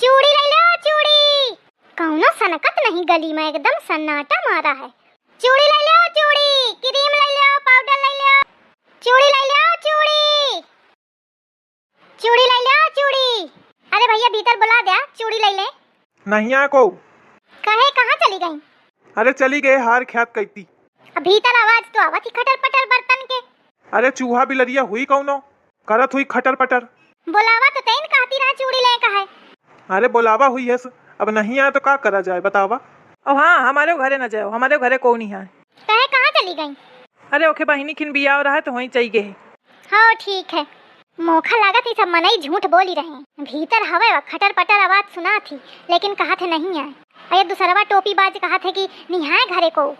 चूड़ी ले लो चूड़ी। कौनो सनकत नहीं, गली में एकदम सन्नाटा मारा है। चूड़ी ले लो चूड़ी, क्रीम ले लो, पाउडर ले लो, चूड़ी ले लो चूड़ी, चूड़ी ले लो चूड़ी। अरे भैया भीतर बुला दिया, चूड़ी ले ले। नहीं आ को कहे कहाँ चली गई? अरे चली गए हार ख्यात कहती। अब भीतर आवाज तो आवत ही खटर पटर बर्तन के। अरे चूहा बिलरिया हुई कौनो करत हुई खटर पटर। बुलावा तो तैन कहती रहा चूड़ी ले का है। अरे बुलावा हुई है, अब नहीं आया तो का करा जाए बतावा। अब हाँ हमारे घरे न जाओ, हमारे घरे कौन नहीं है। कहे कहाँ चली गई? अरे ओके बहिनी खिन बिया हो रहा है तो वहीं चाहिए। हाँ ठीक है। मौका लागत ही सब मनई झूठ बोली रहे। भीतर हवे खटर पटर आवाज सुना थी, लेकिन कहा थे नहीं आए। अरे दूसरवा टोपी बाज कहा थे कि निहाय घरे को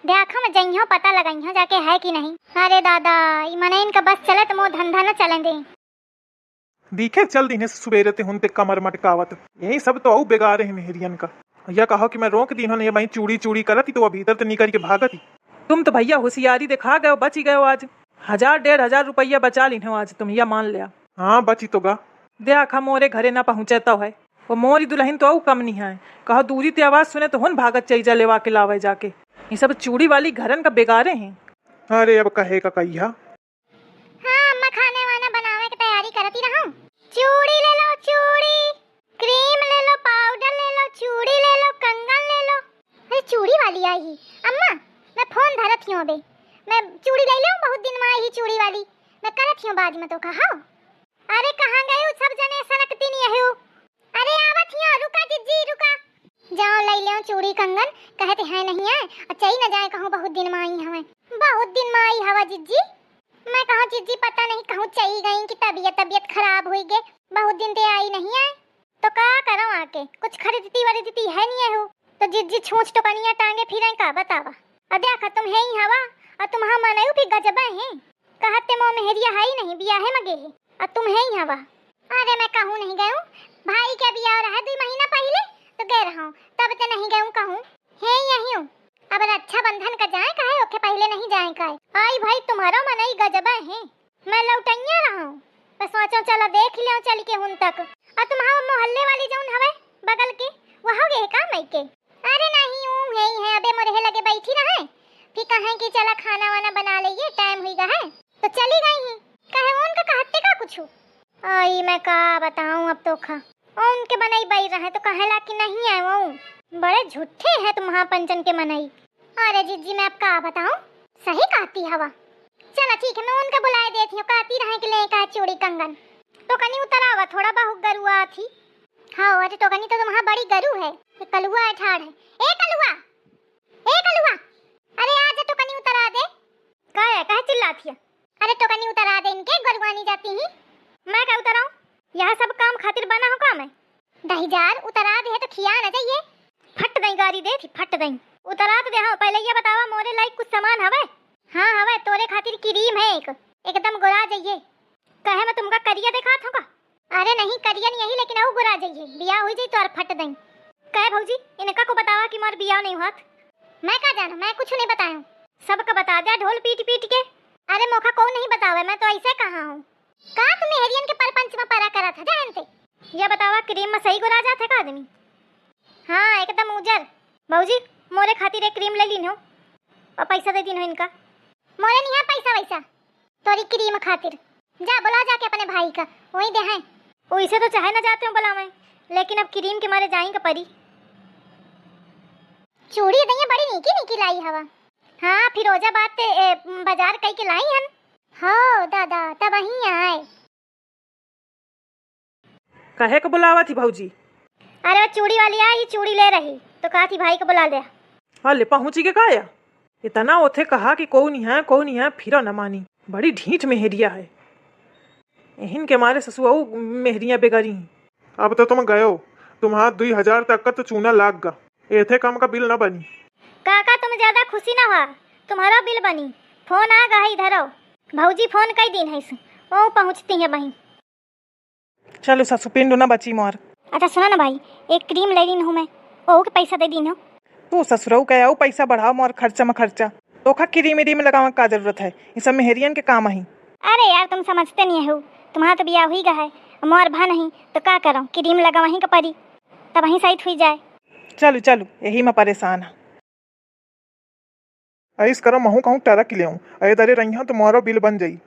देखो में जइहो पता लगाइहो जाके है कि नहीं। अरे दादा ई मनइन का बस चले तो मोह धंधा न चलन दे। दिखे चल दीने सुबेरे ते हुन पे कमर मटकावत यही सब तो औ बेगार है मेहरियन का। या कहो कि मैं रोक दी ने भाई चूड़ी चूड़ी करती तो वो भीतर तो निकल के भागती। तुम तो भैया होशियारी दिखा गए, बच गए आज। 1000-1500 रुपया बचा ली हो आज तुम, या मान लिया। हाँ बची तो गा। देख हम मोरे घरे ना पहुँचता है, वो मोरी दुल्हन तो औ कम नहीं है। कहो दूरी ते आवाज सुने तो हुन भागत चाहिए लेवा के लावे जाके। ये सब चूड़ी वाली घरन का बेगारे हैं। अरे अब कहे का कहिया। हाँ अम्मा खाने वाना बनावे की तैयारी करती रहूं। चूड़ी ले लो चूड़ी, क्रीम ले लो, पाउडर ले लो, चूड़ी ले लो, कंगन ले लो। अरे चूड़ी वाली आई। अम्मा मैं फोन धरत हूं बे, मैं चूड़ी ले लूं, बहुत दिन में आई ही चूड़ी वाली। मैं करत हूं बाद में तो कहा। अरे कहां गए हो सब जने सनकती नहीं हो। अरे आवत हूं, रुका जिज्जी रुका। जाओ ले लो चूड़ी कंगन, कहते हैं नहीं आए अच्छा ही न जाए कहूं बहुत दिन में आई हमें। बहुत दिन में आई हवा जिज्जी। मैं कहूं जिज्जी पता नहीं कहूं चली गई कि तबीयत खराब हुई गे, बहुत दिन ते आई नहीं आए तो का करो आके कुछ खरीदती वरीदती है नहीं हो तो जिज्जी छूछ तो कनिया टांगे फिरे का बतावा। अब देखा तुम है ही हवा और तुम हम मनायु भी गजबा है। कहते मो मेहरिया है ही नहीं, बिया है मगे है और तुम है ही हवा। अरे मैं कहूं नहीं गयूं, भाई के बिया हो रहा 2 महीना पहले तो गए रहूं, तब तो नहीं गयूं कहूं है यही हूं। अब रक्षा बंधन का जाए काहे ओके पहले नहीं जाए काहे। आई भाई तुम्हारो मनई गजबा है, मैं लौटैया रहूं बस सोचो चलो देख लियो चल के हुन तक। और तुम्हारा मोहल्ले वाली जौन हवे बगल के वहां गे का मई के? अरे नहीं हूं है ही है, अबे मोरे लगे बैठी रहे फिर कहे कि चला खाना वाना बना लइए टाइम हुई गा है तो चली गई ही। कहे उनका कहते का कुछ आई मैं का बताऊं अब तो खा उनके बनई बई रहे तो कहेला कि नहीं आए वो बड़े झूठे हैं तुम्हारा पंचन के मनई। अरे जीजी मैं अब का बताऊं, सही कहती हवा। चलो ठीक है मैं उनका बुलाए देती हूँ, कहती रहे कि ले का चूड़ी कंगन तो कनी उतरावा थोड़ा बहुत गरुआ थी। हाँ अरे तो कनी तो तुम्हारा बड़ी गरु है, कलुआ है ठाड़ है। ए कलुआ अरे आजा तो कनी उतरा दे। कहे चिल्लाती है? अरे तो कनी उतरा दे इनके, गरुआनी जाती ही। मैं क्या उतराऊं, यह सब काम खातिर बना हो काम है। दहीजार उतरा दे तो खिया न जाइए, फट दई गाड़ी दे थी फट दई उतरा तो दे। हाँ पहले ये बतावा मोरे लाइक कुछ सामान हवे? हाँ हवे तोरे खातिर क्रीम है एकदम गोरा जाइए। कहे मैं तुमका करिया दिखात होगा? अरे नहीं करिया नहीं यही लेकिन औ गोरा जाइए, बियाह हो जाई तो और फट दई। कहे भौजी इनका को बतावा कि मोर बियाह नहीं हुआ। मैं का जाना, मैं कुछ नहीं बताऊं, सबका बता दिया ढोल पीट के। अरे मौका कौन नहीं बतावे, मैं तो ऐसे कहा हूं। का तुम हेरियन के परपंच में परा करा था जानते? ये बतावा क्रीम में सही गोरा जात है का आदमी? हाँ एकदम उजर। भौजी मोरे खातिर एक क्रीम ले लीनो और पैसा दे दीनो इनका। मोरे नहीं है पैसा वैसा तोरी क्रीम खातिर, जा बुला जाके अपने भाई का वही दे हैं। वैसे तो चाहे ना जाते हो बुलावे, लेकिन अब क्रीम के मारे जाएंगे परी। चूड़ी दइया बड़ी नीकी लाई हवा। हाँ फिरोजाबाद ते बाजार कई के लाई हन। हो दादा तब वहीं आए। कहे को बुलावा थी भौजी? अरे वो चूड़ी वाली आई चूड़ी ले रही तो कहा थी भाई को बुला लिया। हाले पहुंची के काया इतना ओथे कहा कि कौन नहीं है फिर न मानी। बड़ी ढीठ मेहरिया है, इहन के मारे ससुआऊ मेहरिया बेगारी। अब तो तुम गयो, तुम्हारा 2000 तक का तो चूना लाग गा, एथे कम का बिल न बनी। काका तुम ज्यादा खुशी ना हुआ, तुम्हारा बिल बनी। फोन आ गा इधर भौजी फोन कई दिन है वो पहुंचती है वहीं। चलो ससु पिंड ना बची मोर। अच्छा सुना ना भाई, एक क्रीम ले ली हूँ मैं, ओ के पैसा दे दी ना। तू ससुराऊ कहो पैसा बढ़ाओ मोर खर्चा में खर्चा तो खा क्रीम लगावे का जरूरत है, ये सब मेहरियन के काम है। अरे यार तुम समझते नहीं हो, तुम्हारा तो बियाह हुई गा है मोर भा नहीं तो का करूं, क्रीम लगा वहीं का परी तब वहीं सही हुई जाए। चलो चलो, यही मैं परेशान है। ऐस करो महू कहूँ टरक ले आऊँ, अरे दरे रही तो मोरो बिल बन जाई।